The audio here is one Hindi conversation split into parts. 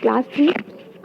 क्लास 3।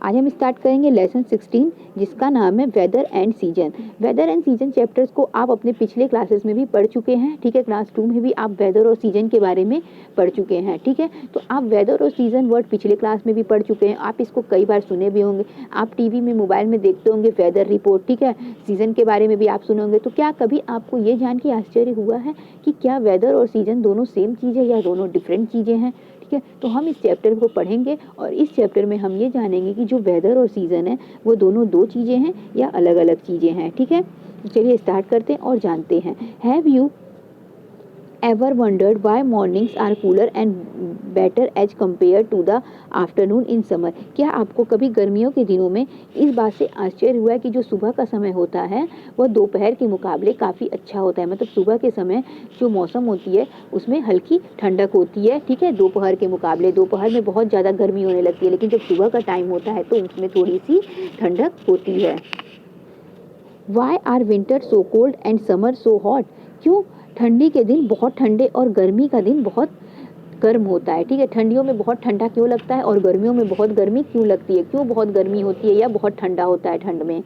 आज हम स्टार्ट करेंगे लेसन 16 जिसका नाम है weather and season. Weather and season chapters को आप अपने पिछले क्लासेस में भी पढ़ चुके हैं, ठीक है। क्लास 2 में भी आप वेदर और सीजन के बारे में पढ़ चुके हैं, ठीक है। तो आप वेदर और सीजन वर्ड पिछले क्लास में भी पढ़ चुके हैं, आप इसको कई बार सुने भी होंगे, आप टीवी में मोबाइल में देखते होंगे वेदर रिपोर्ट, ठीक है। सीजन के बारे में भी आप सुने होंगे। तो क्या कभी आपको ये जान के आश्चर्य हुआ है कि क्या वेदर और सीजन दोनों सेम चीज़ है या दोनों डिफरेंट चीज़ें हैं, ठीक है। तो हम इस चैप्टर को पढ़ेंगे और इस चैप्टर में हम ये जानेंगे कि जो वेदर और सीजन है वो दोनों दो चीज़ें हैं या अलग अलग चीज़ें हैं, ठीक है। तो चलिए स्टार्ट करते हैं और जानते हैं। Have you ever wondered why mornings are cooler and better as compared to the afternoon in summer? क्या आपको कभी गर्मियों के दिनों में इस बात से आश्चर्य हुआ है कि जो सुबह का समय होता है वह दोपहर के मुकाबले काफ़ी अच्छा होता है। मतलब सुबह के समय जो मौसम होती है उसमें हल्की ठंडक होती है, ठीक है, दोपहर के मुकाबले। दोपहर में बहुत ज़्यादा गर्मी होने लगती है, लेकिन जब सुबह का टाइम होता है तो उसमें थोड़ी सी ठंडक होती है। Why are winter so cold and summer so hot? क्यों ठंडी के दिन बहुत ठंडे और गर्मी का दिन बहुत गर्म होता है, ठीक है। ठंडियों में बहुत ठंडा क्यों लगता है और गर्मियों में बहुत गर्मी क्यों लगती है? क्यों बहुत गर्मी होती है या बहुत ठंडा होता है ठंड में?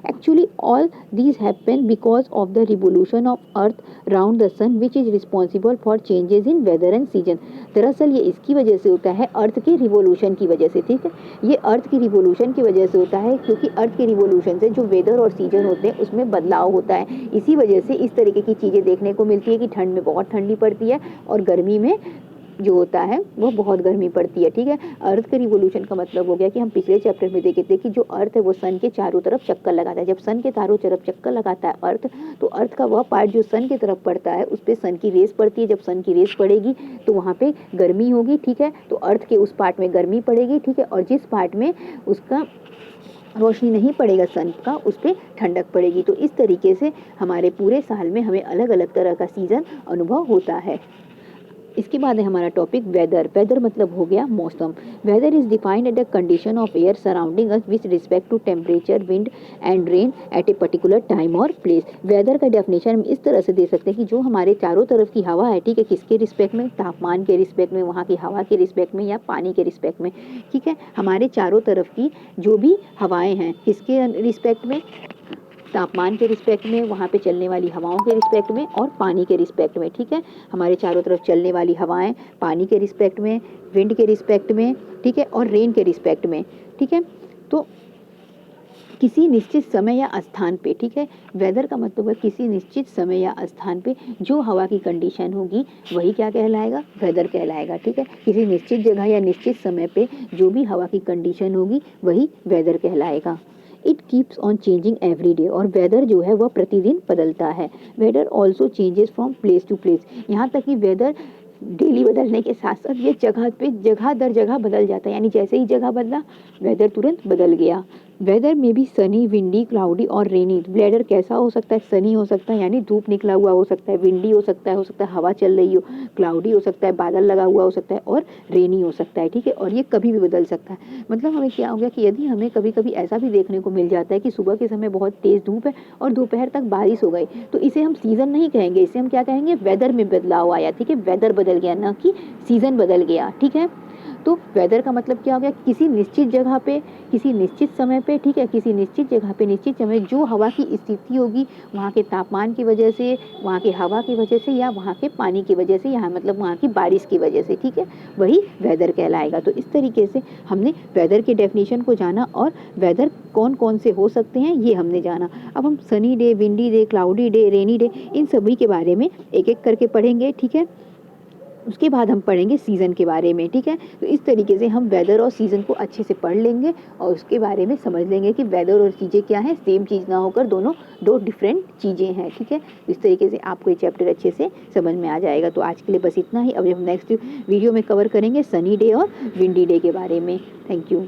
Actually, all these happen because of the revolution of Earth round the sun, which is responsible for changes in weather and season. दरअसल ये इसकी वजह से होता है, अर्थ के रिवोल्यूशन की वजह से, ठीक है। ये अर्थ की रिवोल्यूशन की वजह से होता है, क्योंकि अर्थ के रिवोल्यूशन से जो वेदर और सीजन होते हैं उसमें बदलाव होता है। इसी वजह से इस तरीके की चीज़ें देखने को मिलती है कि ठंड में बहुत ठंडी पड़ती है और गर्मी में जो होता है वो बहुत गर्मी पड़ती है, ठीक है। अर्थ के रिवोल्यूशन का मतलब हो गया कि हम पिछले चैप्टर में देखे थे कि जो अर्थ है वो सन के चारों तरफ चक्कर लगाता है। जब सन के चारों तरफ चक्कर लगाता है अर्थ, तो अर्थ का वह पार्ट जो सन की तरफ पड़ता है उस पर सन की रेस पड़ती है। जब सन की रेस पड़ेगी तो वहाँ पे गर्मी होगी, ठीक है। तो अर्थ के उस पार्ट में गर्मी पड़ेगी, ठीक है, और जिस पार्ट में उसका रोशनी नहीं पड़ेगा सन का, उस पर ठंडक पड़ेगी। तो इस तरीके से हमारे पूरे साल में हमें अलग अलग तरह का सीजन अनुभव होता है। इसके बाद है हमारा टॉपिक वेदर। वेदर मतलब हो गया मौसम। Weather is defined at the condition of air surrounding us with respect to temperature, wind and rain at a particular time और प्लेस। वेदर का डेफिनेशन हम इस तरह से दे सकते हैं कि जो हमारे चारों तरफ की हवा है, ठीक है, किसके रिस्पेक्ट में? तापमान के रिस्पेक्ट में, वहाँ की हवा के रिस्पेक्ट में या पानी के रिस्पेक्ट में, ठीक है। हमारे चारों तरफ की जो भी हवाएं हैं किसके रिस्पेक्ट में? तापमान के रिस्पेक्ट में, वहाँ पे चलने वाली हवाओं के रिस्पेक्ट में और पानी के रिस्पेक्ट में, ठीक है। हमारे चारों तरफ चलने वाली हवाएं पानी के रिस्पेक्ट में, विंड के रिस्पेक्ट में, ठीक है, और रेन के रिस्पेक्ट में, ठीक है। तो किसी निश्चित समय या स्थान पे, ठीक है, वेदर का मतलब है किसी निश्चित समय या स्थान पे जो हवा की कंडीशन होगी वही क्या कहलाएगा? वेदर कहलाएगा, ठीक है। किसी निश्चित जगह या निश्चित समय पे जो भी हवा की कंडीशन होगी वही वेदर कहलाएगा। It keeps on changing every day, और वेदर जो है वह प्रतिदिन बदलता है। Weather also changes from place to place, यहाँ तक कि वेदर डेली बदलने के साथ साथ ये जगह पे जगह दर जगह बदल जाता है, यानी जैसे ही जगह बदला वेदर तुरंत बदल गया। वेदर में भी सनी, विंडी, क्लाउडी और रेनी। वेदर कैसा हो सकता है? सनी हो सकता है यानी धूप निकला हुआ हो सकता है, विंडी हो सकता है हवा चल रही हो, क्लाउडी हो सकता है बादल लगा हुआ हो सकता है, और रेनी हो सकता है, ठीक है। और ये कभी भी बदल सकता है। मतलब हमें क्या हो गया कि यदि हमें कभी कभी ऐसा भी देखने को मिल जाता है कि सुबह के समय बहुत तेज़ धूप है और दोपहर तक बारिश हो गई, तो इसे हम सीज़न नहीं कहेंगे, इसे हम क्या कहेंगे? वेदर में बदलाव आया, ठीक है। वेदर बदल गया, ना कि सीज़न बदल गया, ठीक है। तो वेदर का मतलब क्या हो गया? किसी निश्चित जगह पे, किसी निश्चित समय पे, ठीक है, किसी निश्चित जगह पे निश्चित समय जो हवा की स्थिति होगी वहाँ के तापमान की वजह से, वहाँ की हवा की वजह से या वहाँ के पानी की वजह से, यहाँ मतलब वहाँ की बारिश की वजह से, ठीक है, वही वेदर कहलाएगा। तो इस तरीके से हमने वेदर के डेफिनेशन को जाना और वेदर कौन कौन से हो सकते हैं ये हमने जाना। अब हम sunny day, windy day, cloudy day, rainy day, इन सभी के बारे में एक एक करके पढ़ेंगे, ठीक है। उसके बाद हम पढ़ेंगे सीज़न के बारे में, ठीक है। तो इस तरीके से हम वेदर और सीज़न को अच्छे से पढ़ लेंगे और उसके बारे में समझ लेंगे कि वेदर और चीज़ें क्या हैं, सेम चीज़ ना होकर दोनों दो डिफरेंट चीज़ें हैं, ठीक है। इस तरीके से आपको ये चैप्टर अच्छे से समझ में आ जाएगा। तो आज के लिए बस इतना ही। अब हम नेक्स्ट वीडियो में कवर करेंगे सनी डे और विंडी डे के बारे में। Thank you.